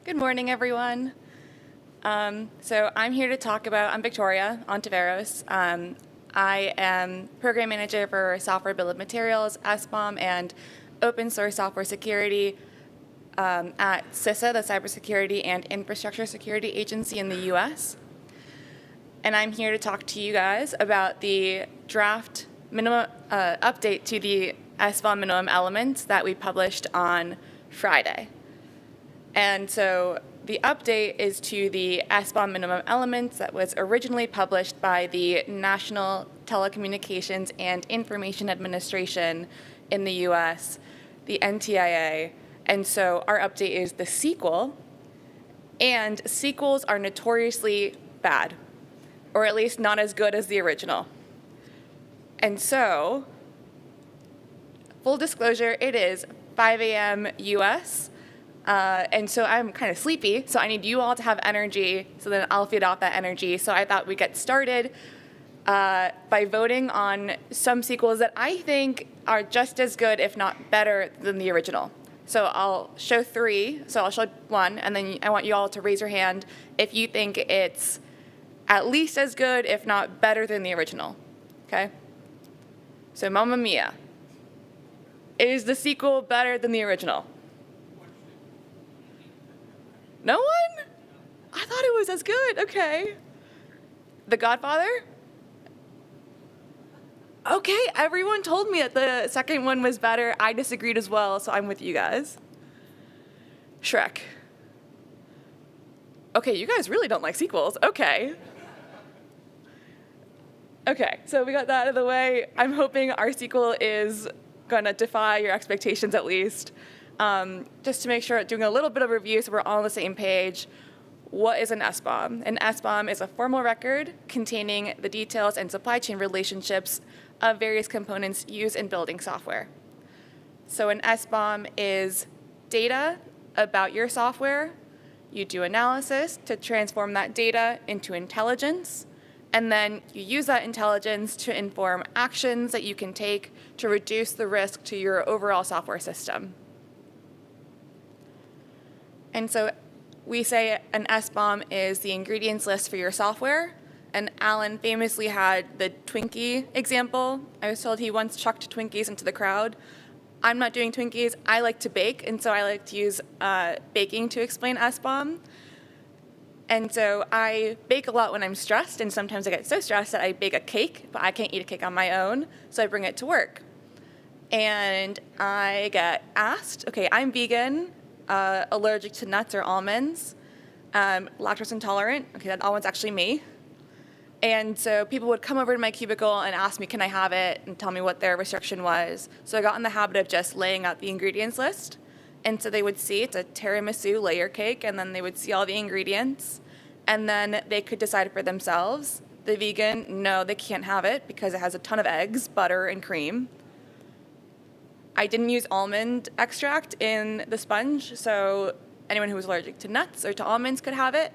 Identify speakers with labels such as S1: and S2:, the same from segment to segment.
S1: Good morning, everyone. So I'm here to talk about, I'm Victoria Ontiveros. I am Program Manager for Software Bill of Materials, SBOM, and Open Source Software Security at CISA, the Cybersecurity and Infrastructure Security Agency in the US. And I'm here to talk to you guys about the draft minimum update to the SBOM Minimum Elements that we published on Friday. And so the update is to the SBOM Minimum Elements that was originally published by the National Telecommunications and Information Administration in the US, the NTIA. And so our update is the sequel, and sequels are notoriously bad, or at least not as good as the original. And so, full disclosure, it is 5 a.m. US, and so I'm kind of sleepy, so I need you all to have energy, so then I'll feed off that energy. So I thought we'd get started by voting on some sequels that I think are just as good, if not better, than the original. So I'll show three, so I'll show one, and then I want you all to raise your hand if you think it's at least as good, if not better than the original, okay? So Mamma Mia, is the sequel better than the original? No one? I thought it was as good. Okay. The Godfather? Okay, everyone told me that the second one was better. I disagreed as well, so I'm with you guys. Shrek. Okay, you guys really don't like sequels. Okay. Okay, so we got that out of the way. I'm hoping our sequel is going to defy your expectations at least. Just to make sure, doing a little bit of review so we're all on the same page. What is an SBOM? An SBOM is a formal record containing the details and supply chain relationships of various components used in building software. So an SBOM is data about your software. You do analysis to transform that data into intelligence, and then you use that intelligence to inform actions that you can take to reduce the risk to your overall software system. And so we say an SBOM is the ingredients list for your software. And Alan famously had the Twinkie example. I was told he once chucked Twinkies into the crowd. I'm not doing Twinkies. I like to bake, and so I like to use baking to explain SBOM. And so I bake a lot when I'm stressed, and sometimes I get so stressed that I bake a cake, but I can't eat a cake on my own, so I bring it to work. And I get asked, okay, I'm vegan, allergic to nuts or almonds, lactose intolerant. Okay, that one's actually me. And so people would come over to my cubicle and ask me, can I have it, and tell me what their restriction was. So I got in the habit of just laying out the ingredients list. And so they would see it's a tiramisu layer cake, and then they would see all the ingredients. And then they could decide for themselves. The vegan, no, they can't have it because it has a ton of eggs, butter, and cream. I didn't use almond extract in the sponge, so anyone who was allergic to nuts or to almonds could have it.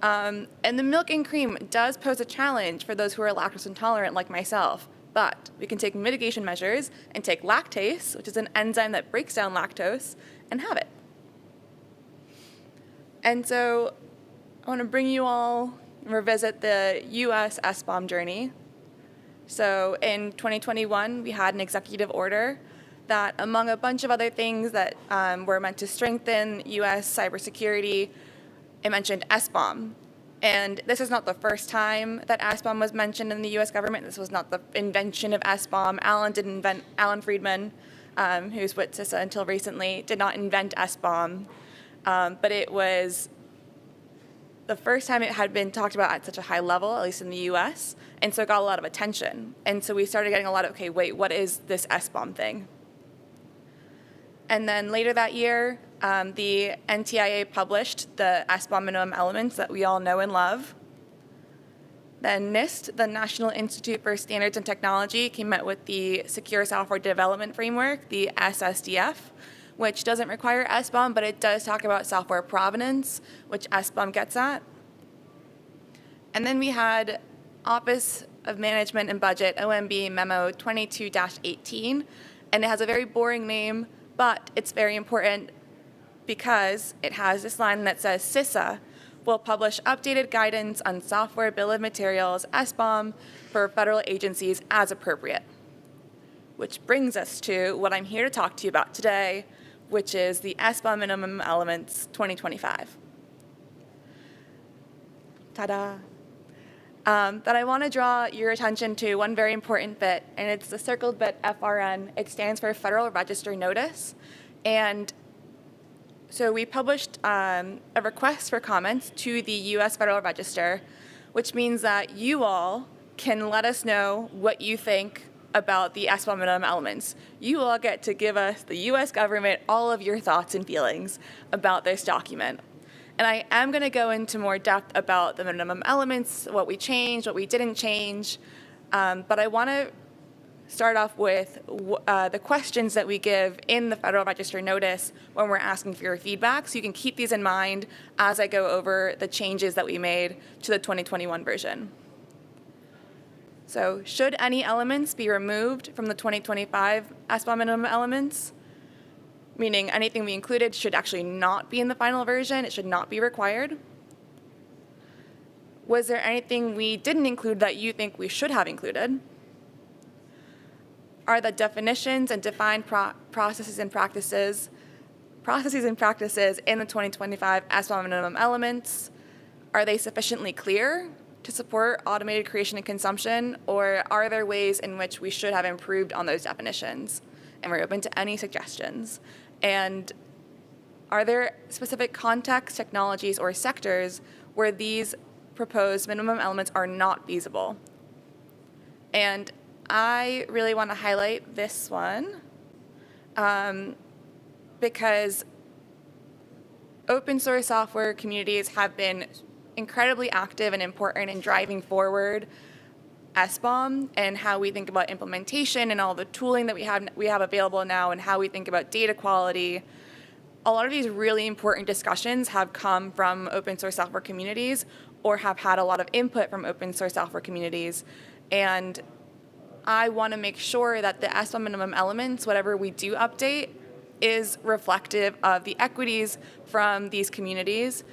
S1: And the milk and cream does pose a challenge for those who are lactose intolerant like myself, but we can take mitigation measures and take lactase, which is an enzyme that breaks down lactose, and have it. And so I want to bring you all and revisit the US SBOM journey. So in 2021, we had an executive order that, among a bunch of other things that were meant to strengthen US cybersecurity, it mentioned SBOM. And this is not the first time that SBOM was mentioned in the US government. This was not the invention of SBOM. Alan Friedman, who's with CISA until recently, did not invent SBOM. But it was the first time it had been talked about at such a high level, at least in the US, and so it got a lot of attention. And so we started getting a lot of, okay, wait, what is this SBOM thing? And then later that year, the NTIA published the SBOM Minimum Elements that we all know and love. Then NIST, the National Institute for Standards and Technology, came out with the Secure Software Development Framework, the SSDF, which doesn't require SBOM, but it does talk about software provenance, which SBOM gets at. And then we had Office of Management and Budget, OMB Memo 22-18, and it has a very boring name, but it's very important. because it has this line that says CISA will publish updated guidance on software bill of materials, SBOM, for federal agencies as appropriate. Which brings us to what I'm here to talk to you about today, which is the SBOM Minimum Elements 2025. Ta-da! That I want to draw your attention to one very important bit, and it's the circled bit FRN. It stands for Federal Register Notice. And so we published a request for comments to the U.S. Federal Register, which means that you all can let us know what you think about the SBOM minimum elements. You all get to give us, the U.S. government, all of your thoughts and feelings about this document. And I am going to go into more depth about the minimum elements, what we changed, what we didn't change, but I want to start off with the questions that we give in the Federal Register notice when we're asking for your feedback, so you can keep these in mind as I go over the changes that we made to the 2021 version. So, should any elements be removed from the 2025 SBOM minimum elements? Meaning anything we included should actually not be in the final version, it should not be required. Was there anything we didn't include that you think we should have included? Are the definitions and defined processes and practices in the 2025 SBOM minimum elements, are they sufficiently clear to support automated creation and consumption, or are there ways in which we should have improved on those definitions? And we're open to any suggestions. And are there specific contexts, technologies, or sectors where these proposed minimum elements are not feasible? And I really want to highlight this one because open source software communities have been incredibly active and important in driving forward SBOM and how we think about implementation and all the tooling that we have available now and how we think about data quality. A lot of these really important discussions have come from open source software communities or have had a lot of input from open source software communities. And I want to make sure that the SBOM minimum elements, whatever we do update, is reflective of the equities from these communities.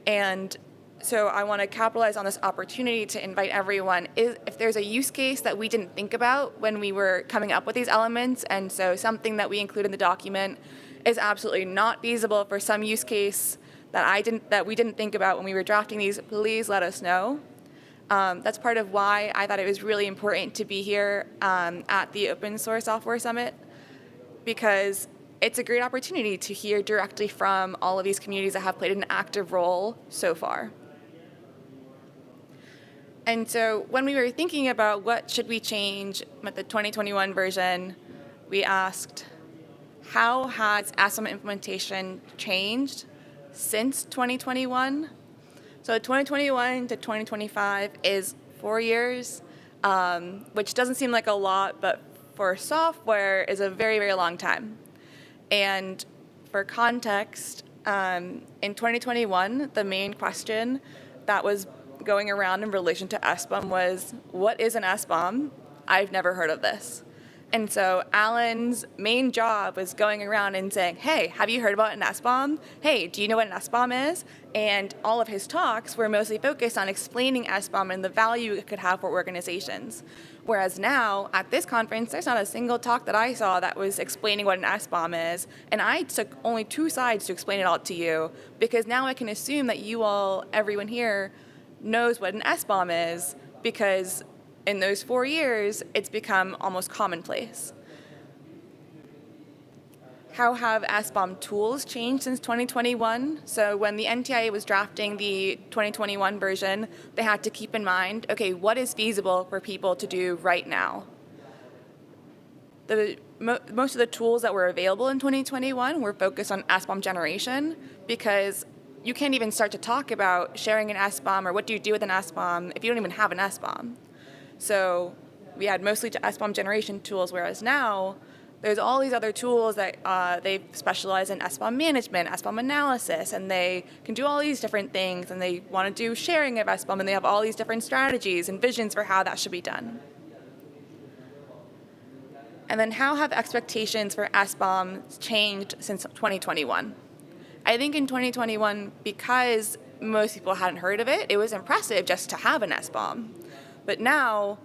S1: And so I want to capitalize on this opportunity to invite everyone, if there's a use case that we didn't think about when we were coming up with these elements, and so something that we include in the document is absolutely not feasible for some use case that we didn't think about when we were drafting these, please let us know. That's part of why I thought it was really important to be here at the Open Source Software Summit, because it's a great opportunity to hear directly from all of these communities that have played an active role so far. And so when we were thinking about what should we change with the 2021 version, we asked, how has SBOM implementation changed since 2021? So 2021 to 2025 is 4 years, which doesn't seem like a lot, but for software is a very, very long time. And for context, in 2021, the main question that was going around in relation to SBOM was, what is an SBOM? I've never heard of this. And so Alan's main job was going around and saying, hey, have you heard about an SBOM? Hey, do you know what an SBOM is? And all of his talks were mostly focused on explaining SBOM and the value it could have for organizations. Whereas now, at this conference, there's not a single talk that I saw that was explaining what an SBOM is. And I took only 2 sides to explain it all to you, because now I can assume that you all, everyone here, knows what an SBOM is, because in those 4 years, it's become almost commonplace. How have SBOM tools changed since 2021? So when the NTIA was drafting the 2021 version, they had to keep in mind, okay, what is feasible for people to do right now? Most of the tools that were available in 2021 were focused on SBOM generation, because you can't even start to talk about sharing an SBOM or what do you do with an SBOM if you don't even have an SBOM. So we had mostly SBOM generation tools, whereas now there's all these other tools that they specialize in SBOM management, SBOM analysis, and they can do all these different things, and they want to do sharing of SBOM, and they have all these different strategies and visions for how that should be done. And then how have expectations for SBOM changed since 2021? I think in 2021, because most people hadn't heard of it, it was impressive just to have an SBOM. But now,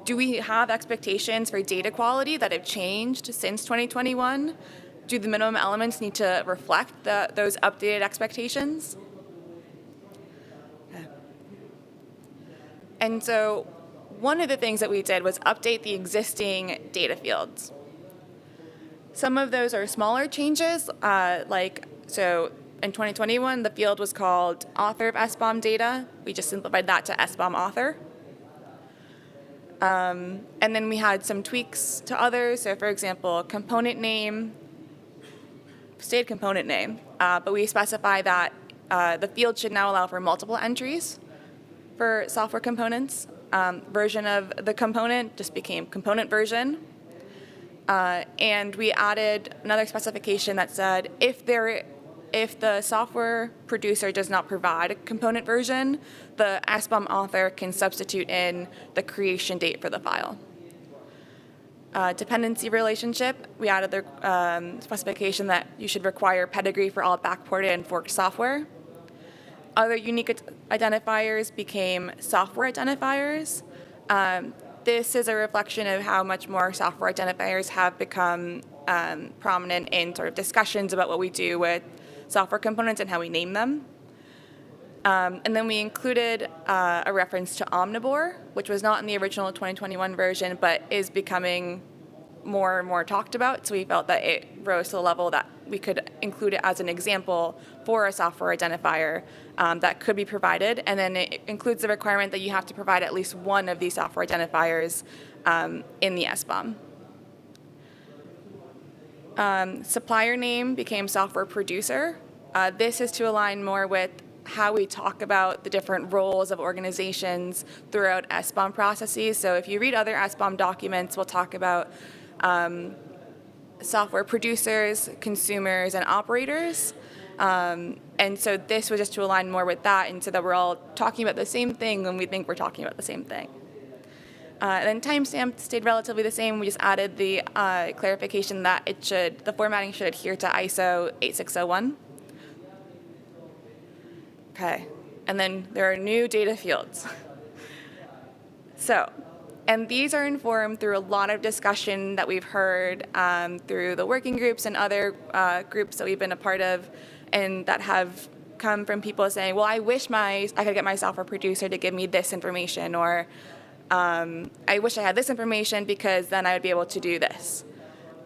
S1: do we have expectations for data quality that have changed since 2021? Do the minimum elements need to reflect those updated expectations? And so one of the things that we did was update the existing data fields. Some of those are smaller changes, so in 2021, the field was called author of SBOM data. We just simplified that to SBOM author. And then we had some tweaks to others. So for example, component name, stayed component name, but we specify that the field should now allow for multiple entries for software components. Version of the component just became component version. And we added another specification that said if the software producer does not provide a component version, the SBOM author can substitute in the creation date for the file. Dependency relationship, we added the specification that you should require pedigree for all backported and forked software. Other unique identifiers became software identifiers. This is a reflection of how much more software identifiers have become prominent in sort of discussions about what we do with software components and how we name them. And then we included a reference to omnivore, which was not in the original 2021 version, but is becoming more and more talked about. So we felt that it rose to the level that we could include it as an example for a software identifier that could be provided. And then it includes the requirement that you have to provide at least one of these software identifiers in the SBOM. Supplier name became software producer. This is to align more with how we talk about the different roles of organizations throughout SBOM processes. So if you read other SBOM documents, we'll talk about software producers, consumers, and operators. And so this was just to align more with that, and so that we're all talking about the same thing when we think we're talking about the same thing. And then timestamp stayed relatively the same. We just added the clarification that the formatting should adhere to ISO 8601. Okay, and then there are new data fields. And these are informed through a lot of discussion that we've heard through the working groups and other groups that we've been a part of, and that have come from people saying, well, I wish I could get my software producer to give me this information, or I wish I had this information because then I would be able to do this.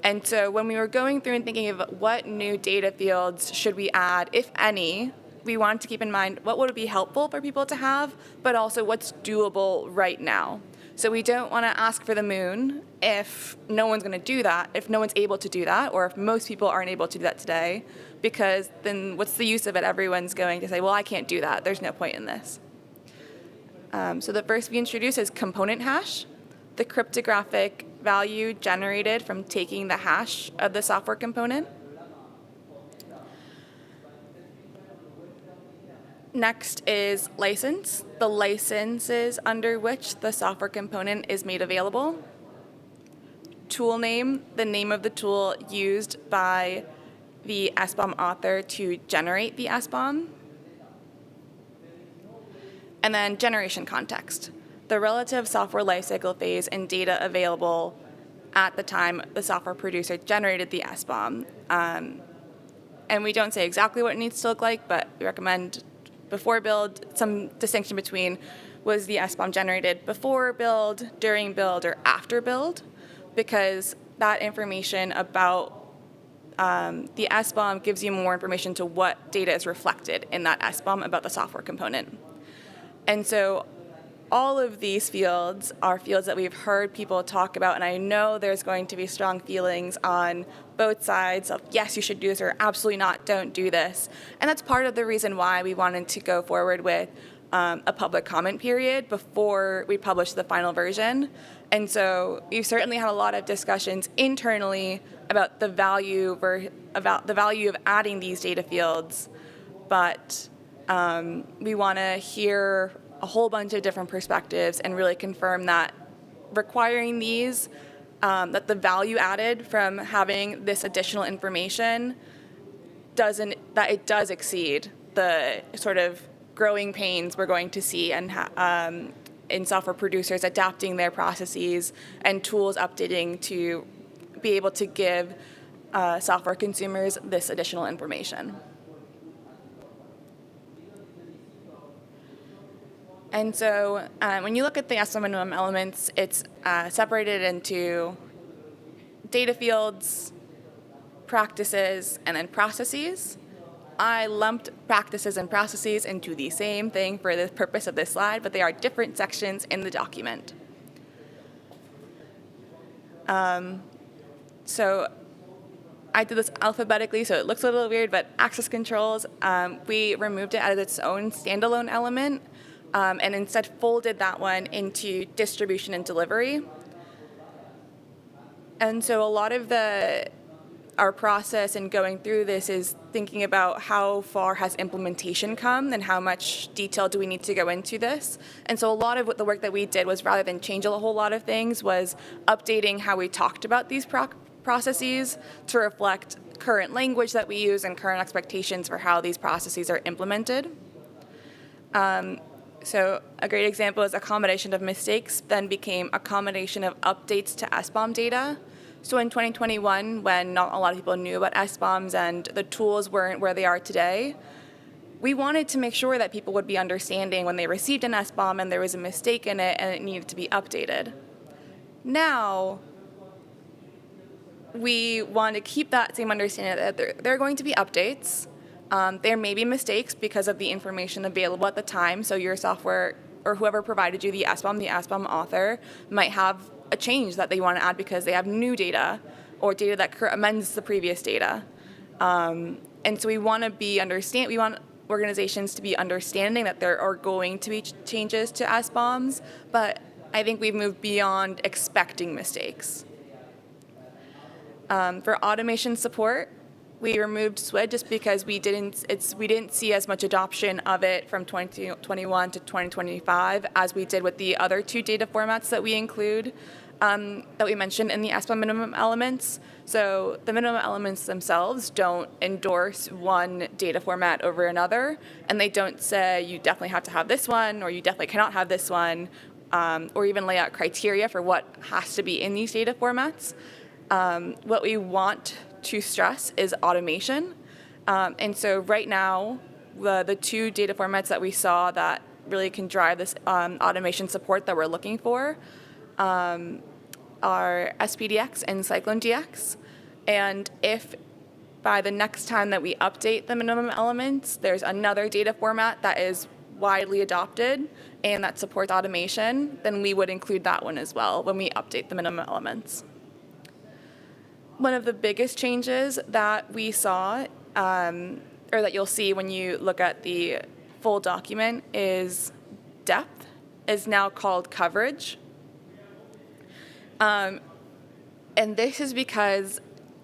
S1: And so when we were going through and thinking of what new data fields should we add, if any, we wanted to keep in mind what would be helpful for people to have, but also what's doable right now. So we don't want to ask for the moon if no one's going to do that, if no one's able to do that, or if most people aren't able to do that today, because then what's the use of it? Everyone's going to say, well, I can't do that. There's no point in this. So the first we introduce is component hash, the cryptographic value generated from taking the hash of the software component. Next is license, the licenses under which the software component is made available. Tool name, the name of the tool used by the SBOM author to generate the SBOM. And then generation context, the relative software lifecycle phase and data available at the time the software producer generated the SBOM. And we don't say exactly what it needs to look like, but we recommend before build, some distinction between was the SBOM generated before build, during build, or after build, because that information about the SBOM gives you more information to what data is reflected in that SBOM about the software component. And so all of these fields are fields that we've heard people talk about, and I know there's going to be strong feelings on both sides of, yes, you should do this, or absolutely not, don't do this. And that's part of the reason why we wanted to go forward with a public comment period before we publish the final version. And so we've certainly had a lot of discussions internally about the value of adding these data fields, but we want to hear a whole bunch of different perspectives and really confirm that requiring these, that the value added from having this additional information doesn't that it does exceed the sort of growing pains we're going to see and in software producers adapting their processes and tools updating to be able to give software consumers this additional information. And so when you look at the SBOM minimum elements, it's separated into data fields, practices, and then processes. I lumped practices and processes into the same thing for the purpose of this slide, but they are different sections in the document. So I did this alphabetically, so it looks a little weird, but access controls, we removed it as its own standalone element and instead folded that one into distribution and delivery. And so a lot of our process in going through this is thinking about how far has implementation come and how much detail do we need to go into this. And so a lot of the work that we did was, rather than change a whole lot of things, was updating how we talked about these processes to reflect current language that we use and current expectations for how these processes are implemented. So a great example is accommodation of mistakes then became accommodation of updates to SBOM data. So in 2021, when not a lot of people knew about SBOMs and the tools weren't where they are today, we wanted to make sure that people would be understanding when they received an SBOM and there was a mistake in it and it needed to be updated. Now, we want to keep that same understanding that there are going to be updates. There may be mistakes because of the information available at the time, so your software or whoever provided you the SBOM author might have a change that they want to add because they have new data or data that amends the previous data. And so we want organizations to be understanding that there are going to be changes to SBOMs, but I think we've moved beyond expecting mistakes. For automation support, we removed SWID just because we didn't see as much adoption of it from 2021 to 2025 as we did with the other two data formats that we include, that we mentioned in the SBOM minimum elements. So the minimum elements themselves don't endorse one data format over another, and they don't say you definitely have to have this one or you definitely cannot have this one, or even lay out criteria for what has to be in these data formats. What we want to stress is automation. And so right now, the two data formats that we saw that really can drive this automation support that we're looking for are SPDX and CycloneDX. And if by the next time that we update the minimum elements, there's another data format that is widely adopted and that supports automation, then we would include that one as well when we update the minimum elements. One of the biggest changes that we saw, or that you'll see when you look at the full document, is depth is now called coverage. And this is because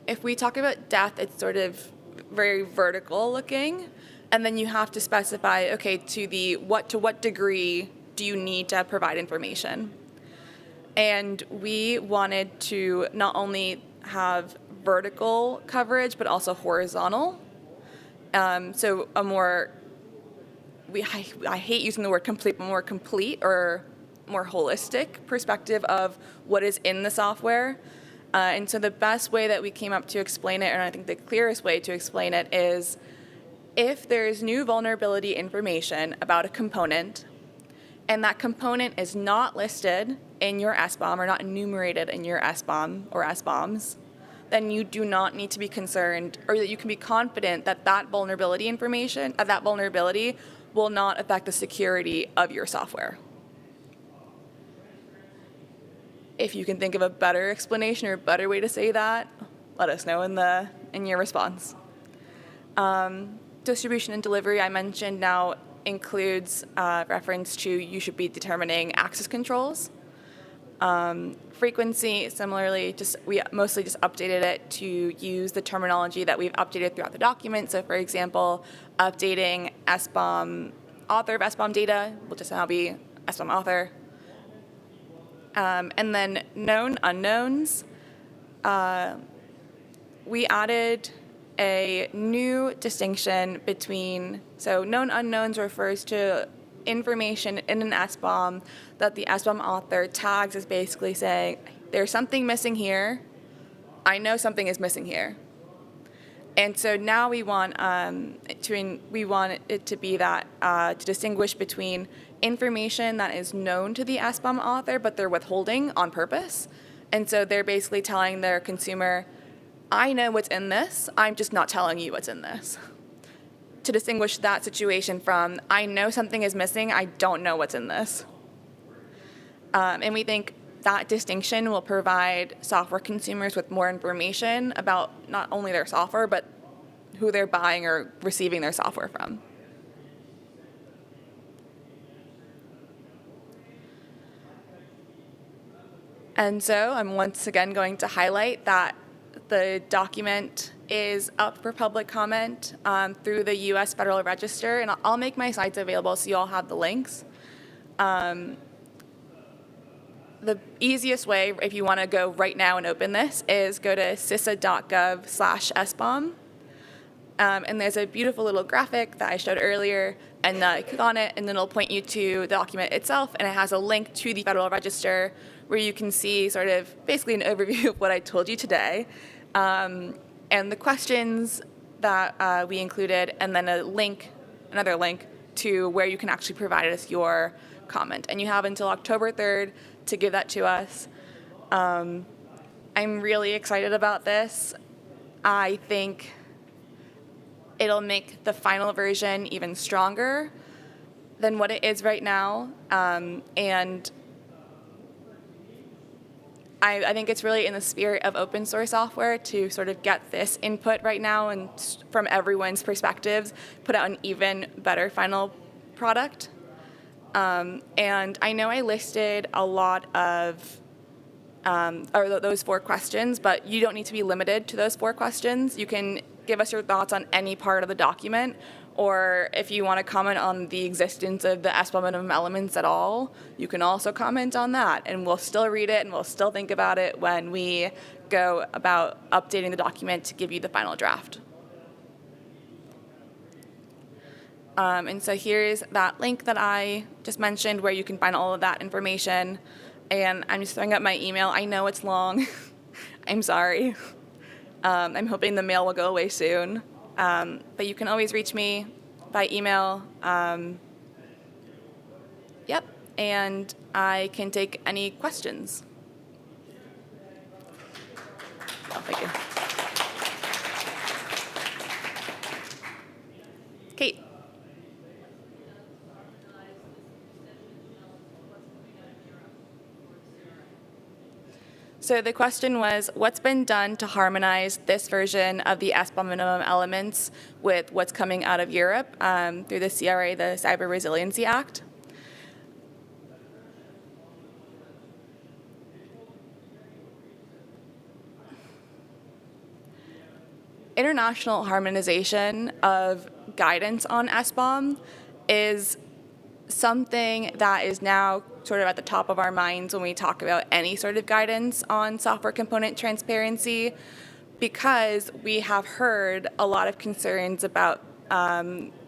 S1: if we talk about depth, it's sort of very vertical looking, and then you have to specify, okay, to what degree do you need to provide information? And we wanted to not only have vertical coverage, but also horizontal. So I hate using the word complete, but more complete or more holistic perspective of what is in the software. And so the best way that we came up to explain it, and I think the clearest way to explain it, is if there's new vulnerability information about a component, and that component is not listed in your SBOM or not enumerated in your SBOM or SBOMs, then you do not need to be concerned, or that you can be confident that that vulnerability information, that vulnerability will not affect the security of your software. If you can think of a better explanation or a better way to say that, let us know in your response. Distribution and delivery, I mentioned, now includes reference to you should be determining access controls. Frequency, similarly, we mostly just updated it to use the terminology that we've updated throughout the document. So, for example, updating SBOM author of SBOM data will just now be SBOM author. And then known unknowns, we added a new distinction between, so known unknowns refers to information in an SBOM that the SBOM author tags as basically saying, there's something missing here. I know something is missing here. And so now we want it to be that to distinguish between information that is known to the SBOM author, but they're withholding on purpose. And so they're basically telling their consumer, I know what's in this, I'm just not telling you what's in this. To distinguish that situation from, I know something is missing, I don't know what's in this. And we think that distinction will provide software consumers with more information about not only their software, but who they're buying or receiving their software from. And so I'm once again going to highlight that the document is up for public comment through the U.S. Federal Register, and I'll make my slides available so you all have the links. The easiest way, if you want to go right now and open this, is go to CISA.gov/SBOM. And there's a beautiful little graphic that I showed earlier, and click on it, and then it'll point you to the document itself, and it has a link to the Federal Register where you can see sort of basically an overview of what I told you today, and the questions that we included, and then another link to where you can actually provide us your comment. And you have until October 3rd to give that to us. I'm really excited about this. I think it'll make the final version even stronger than what it is right now. And I think it's really in the spirit of open source software to sort of get this input right now and from everyone's perspectives, put out an even better final product. And I know I listed a lot of those 4 questions, but you don't need to be limited to those 4 questions. You can give us your thoughts on any part of the document, or if you want to comment on the existence of the SBOM minimum elements at all, you can also comment on that, and we'll still read it and we'll still think about it when we go about updating the document to give you the final draft. And so here's that link that I just mentioned where you can find all of that information. And I'm just throwing up my email. I know it's long. I'm sorry. I'm hoping the mail will go away soon. But you can always reach me by email. Yep. And I can take any questions. Oh, thank you. Kate. So the question was, what's been done to harmonize this version of the SBOM minimum elements with what's coming out of Europe through the CRA, the Cyber Resiliency Act? International harmonization of guidance on SBOM is something that is now sort of at the top of our minds when we talk about any sort of guidance on software component transparency, because we have heard a lot of concerns about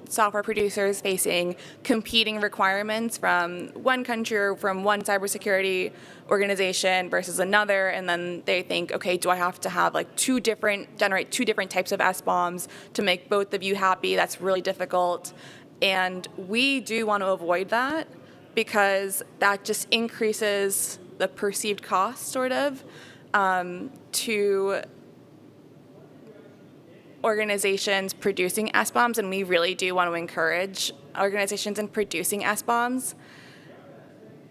S1: software producers facing competing requirements from one country or from one cybersecurity organization versus another, and then they think, okay, do I have to have like generate two different types of SBOMs to make both of you happy? That's really difficult. And we do want to avoid that because that just increases the perceived cost, sort of, to organizations producing SBOMs, and we really do want to encourage organizations in producing SBOMs.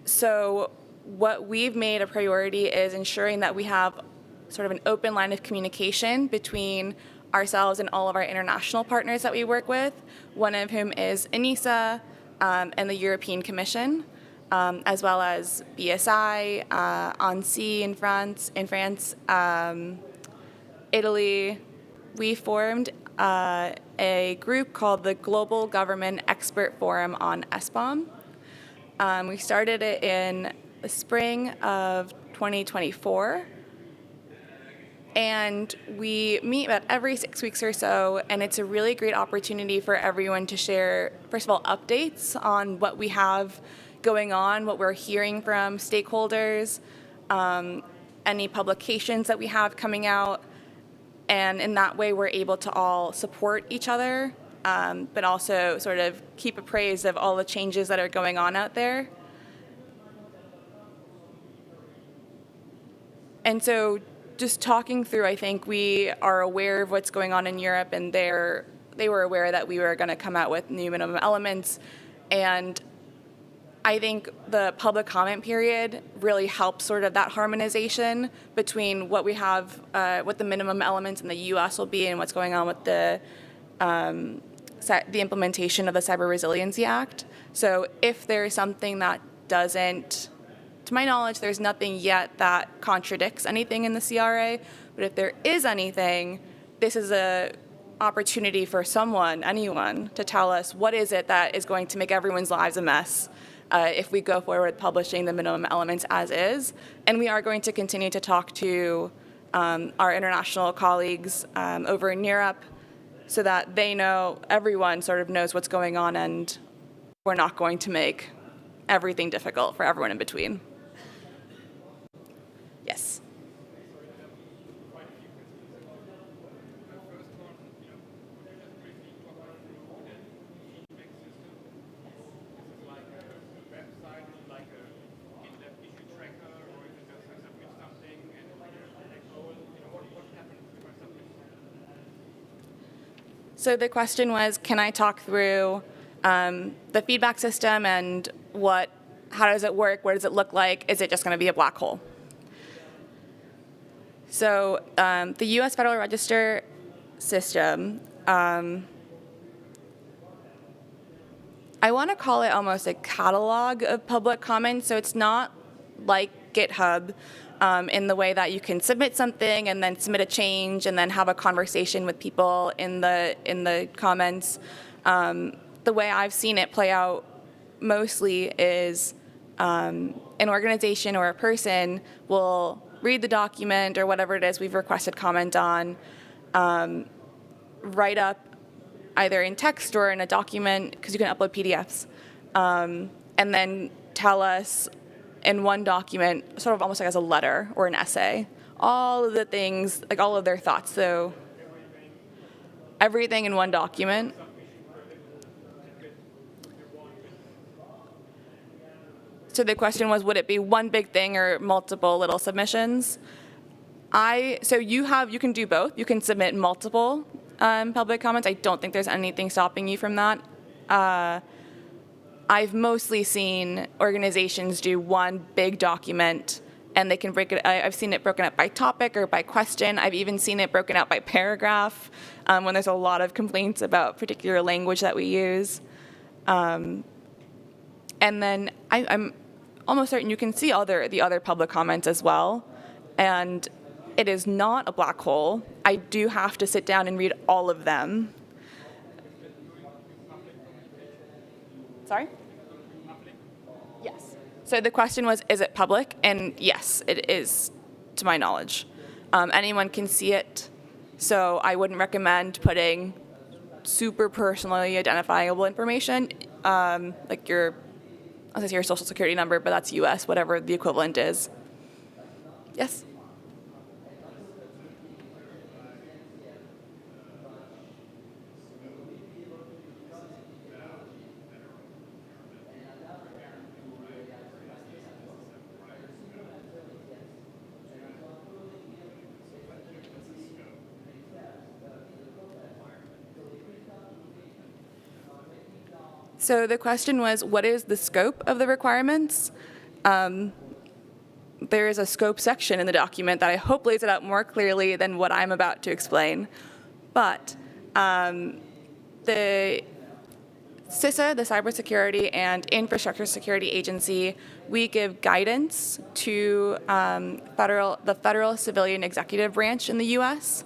S1: So what we've made a priority is ensuring that we have sort of an open line of communication between ourselves and all of our international partners that we work with, one of whom is NISA and the European Commission, as well as BSI, ANSI in France, Italy. We formed a group called the Global Government Expert Forum on SBOM. We started it in the spring of 2024. And we meet about every 6 weeks or so, and it's a really great opportunity for everyone to share, first of all, updates on what we have going on, what we're hearing from stakeholders, any publications that we have coming out, and in that way we're able to all support each other, but also sort of keep appraised of all the changes that are going on out there. And so just talking through, I think we are aware of what's going on in Europe, and they were aware that we were going to come out with new minimum elements. And I think the public comment period really helps sort of that harmonization between what we have, what the minimum elements in the U.S. will be, and what's going on with the implementation of the Cyber Resiliency Act. So if there's something that doesn't, to my knowledge, there's nothing yet that contradicts anything in the CRA, but if there is anything, this is a opportunity for anyone, to tell us what is it that is going to make everyone's lives a mess if we go forward publishing the minimum elements as is. And we are going to continue to talk to our international colleagues over in Europe so that they know, everyone sort of knows what's going on, and we're not going to make everything difficult for everyone in between. Yes. So the question was, can I talk through the feedback system and how does it work? What does it look like? Is it just going to be a black hole? So the U.S. Federal Register system, I want to call it almost a catalog of public comments. So it's not like GitHub in the way that you can submit something and then submit a change and then have a conversation with people in the comments. The way I've seen it play out mostly is an organization or a person will read the document or whatever it is we've requested comment on, write up either in text or in a document, because you can upload PDFs, and then tell us in one document, sort of almost like as a letter or an essay, all of the things, like all of their thoughts. So everything in one document. So the question was, would it be one big thing or multiple little submissions? So you can do both. You can submit multiple public comments. I don't think there's anything stopping you from that. I've mostly seen organizations do one big document, and they can break it. I've seen it broken up by topic or by question. I've even seen it broken out by paragraph when there's a lot of complaints about particular language that we use. And then I'm almost certain you can see the other public comments as well. And it is not a black hole. I do have to sit down and read all of them. Sorry? Yes. So the question was, is it public? And yes, it is, to my knowledge. Anyone can see it. So I wouldn't recommend putting super personally identifiable information, like your social security number, but that's US, whatever the equivalent is. Yes? So the question was, what is the scope of the requirements? There is a scope section in the document that I hope lays it out more clearly than what I'm about to explain. But the CISA, the Cybersecurity and Infrastructure Security Agency, we give guidance to the federal civilian executive branch in the U.S.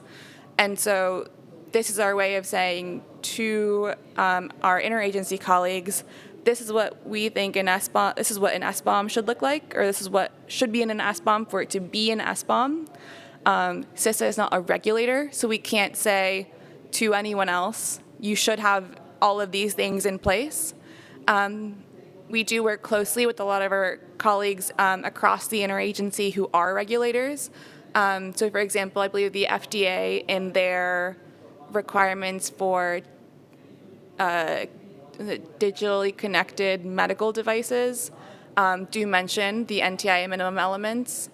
S1: And so this is our way of saying to our interagency colleagues, this is what we think an SBOM, this is what an SBOM should look like, or this is what should be in an SBOM for it to be an SBOM. CISA is not a regulator, so we can't say to anyone else, you should have all of these things in place. We do work closely with a lot of our colleagues across the interagency who are regulators. So for example, I believe the FDA in their requirements for digitally connected medical devices do mention the NTIA Minimum Elements.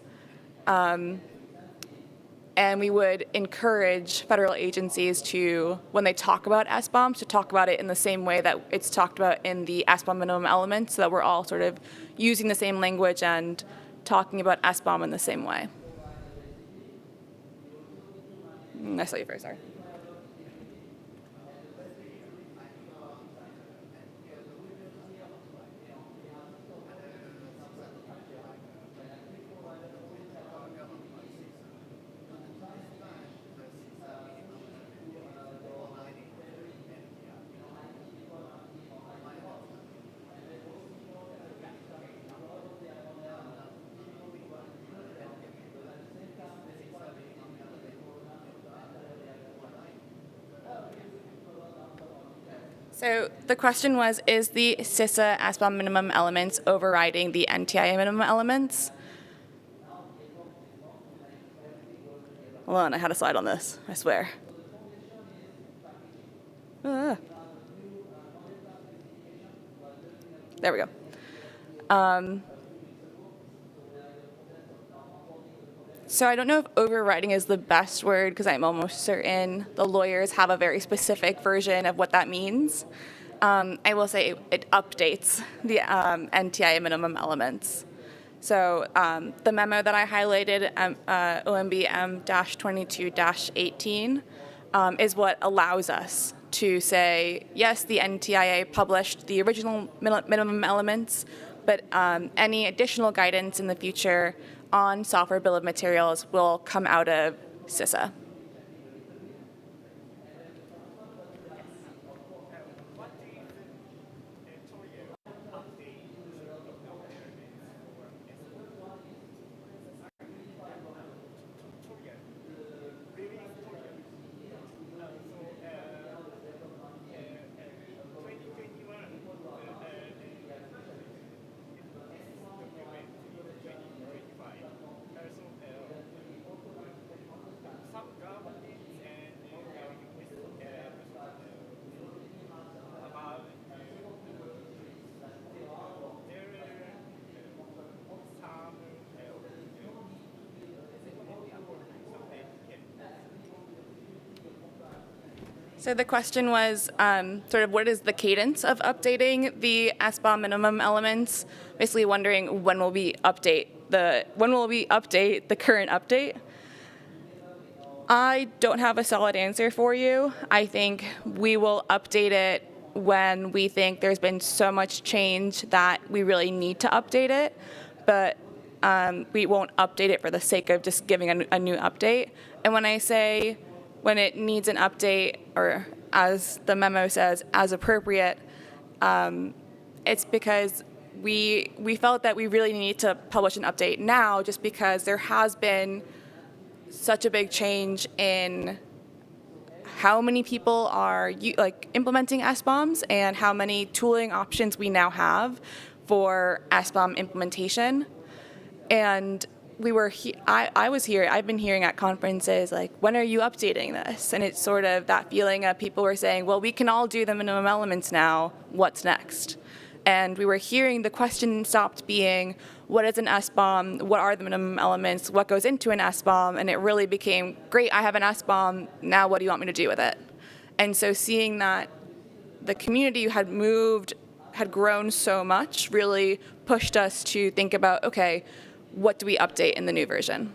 S1: And we would encourage federal agencies to, when they talk about SBOM, to talk about it in the same way that it's talked about in the SBOM Minimum Elements, so that we're all sort of using the same language and talking about SBOM in the same way. I saw you first, sorry. So the question was, is the CISA SBOM Minimum Elements overriding the NTIA Minimum Elements? Hold on, I had a slide on this, I swear. There we go. So I don't know if overriding is the best word, because I'm almost certain the lawyers have a very specific version of what that means. I will say it updates the NTIA minimum elements. So the memo that I highlighted, OMB M-22-18, is what allows us to say, yes, the NTIA published the original minimum elements, but any additional guidance in the future on software bill of materials will come out of CISA. So the question was sort of what is the cadence of updating the SBOM minimum elements? Basically wondering when will we update the current update? I don't have a solid answer for you. I think we will update it when we think there's been so much change that we really need to update it, but we won't update it for the sake of just giving a new update. And when I say when it needs an update, or as the memo says, as appropriate, it's because we felt that we really need to publish an update now, just because there has been such a big change in how many people are implementing SBOMs and how many tooling options we now have for SBOM implementation. And I've been hearing at conferences, like, when are you updating this? And it's sort of that feeling of people were saying, well, we can all do the minimum elements now, what's next? And we were hearing the question stopped being, what is an SBOM? What are the minimum elements? What goes into an SBOM? And it really became, great, I have an SBOM, now what do you want me to do with it? And so seeing that the community had grown so much, really pushed us to think about, okay, what do we update in the new version?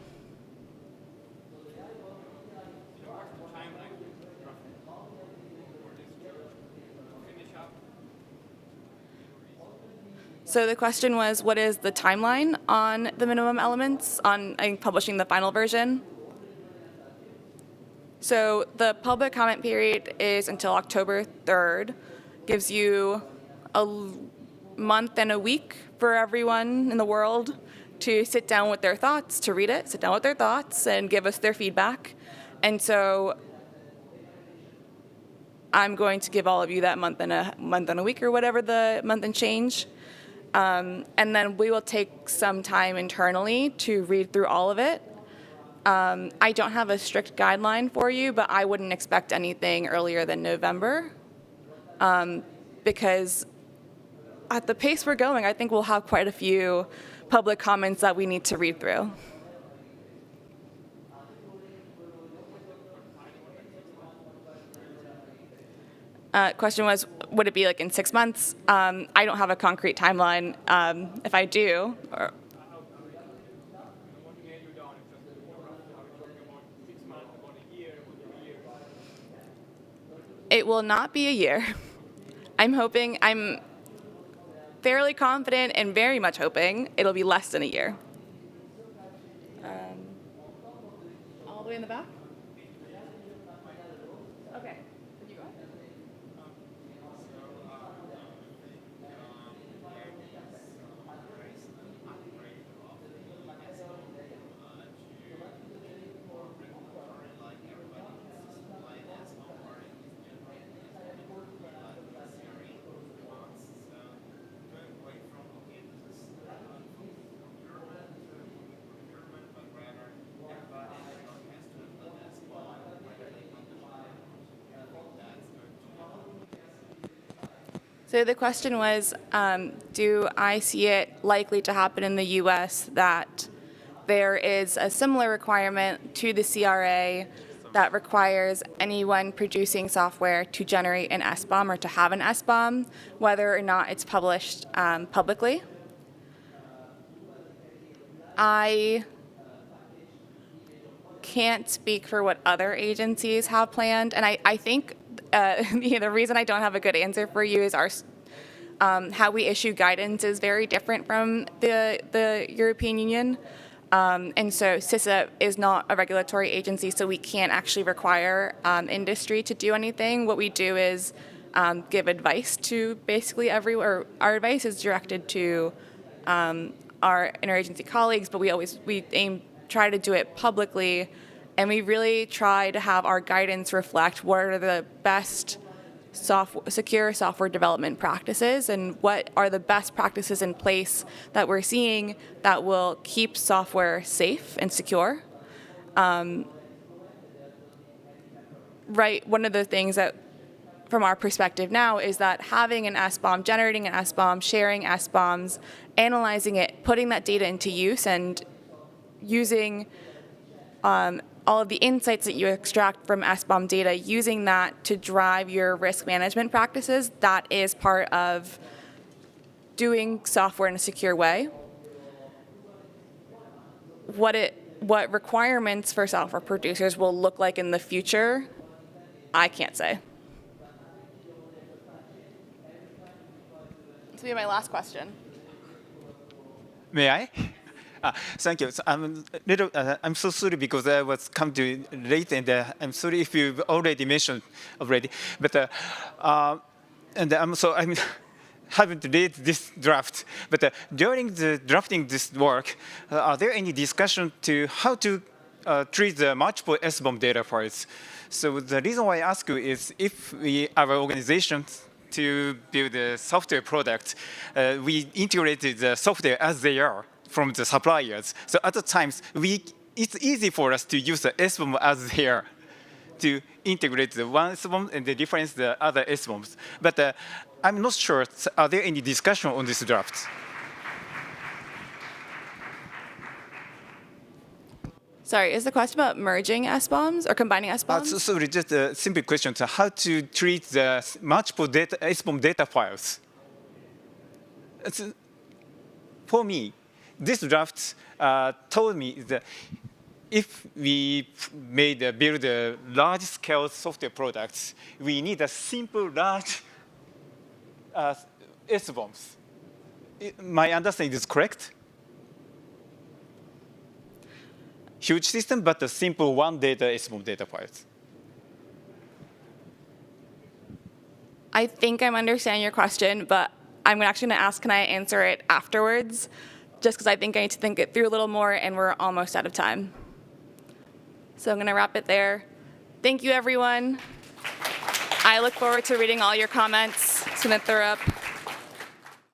S1: So the question was, what is the timeline on the minimum elements, on publishing the final version? So the public comment period is until October 3rd, gives you a month and a week for everyone in the world to sit down with their thoughts, to read it, sit down with their thoughts, and give us their feedback. And so I'm going to give all of you that month and a week or whatever the month and change. And then we will take some time internally to read through all of it. I don't have a strict guideline for you, but I wouldn't expect anything earlier than November, because at the pace we're going, I think we'll have quite a few public comments that we need to read through. Question was, would it be like in 6 months? I don't have a concrete timeline. If I do, it will not be a year. I'm fairly confident and very much hoping it'll be less than a year. All the way in the back? Okay. You go ahead. So the question was, do I see it likely to happen in the US that there is a similar requirement to the CRA that requires anyone producing software to generate an SBOM or to have an SBOM, whether or not it's published publicly? I can't speak for what other agencies have planned, and I think the reason I don't have a good answer for you is how we issue guidance is very different from the European Union. And so CISA is not a regulatory agency, so we can't actually require industry to do anything. What we do is give advice to basically everywhere. Our advice is directed to our interagency colleagues, but we try to do it publicly, and we really try to have our guidance reflect what are the best secure software development practices and what are the best practices in place that we're seeing that will keep software safe and secure. Right, one of the things that from our perspective now is that having an SBOM, generating an SBOM, sharing SBOMs, analyzing it, putting that data into use, and using all of the insights that you extract from SBOM data, using that to drive your risk management practices, that is part of doing software in a secure way. What requirements for software producers will look like in the future, I can't say. This will be my last question.
S2: May I? Thank you. So I'm so sorry because I was come to late, and I'm sorry if you've already mentioned already. But and I'm haven't read this draft. But during the drafting this work, are there any discussion to how to treat the multiple SBOM data files? So the reason why I ask you is if our organization to build a software product, we integrated the software as they are from the suppliers. So at the times, it's easy for us to use the SBOM as they are to integrate the one SBOM and the difference the other SBOMs. But I'm not sure, are there any discussion on this draft?
S1: Sorry, is the question about merging SBOMs or combining SBOMs?
S2: Sorry, just a simple question. So how to treat the multiple data, SBOM data files? For me, this draft told me that if we build a large-scale software products, we need a simple, large SBOMs. My understanding is correct? Huge system, but a simple one data SBOM data files.
S1: I think I'm understanding your question, but I'm actually going to ask, can I answer it afterwards? just because I think I need to think it through a little more, and we're almost out of time. So I'm going to wrap it there. Thank you, everyone. I look forward to reading all your comments. Just going to throw up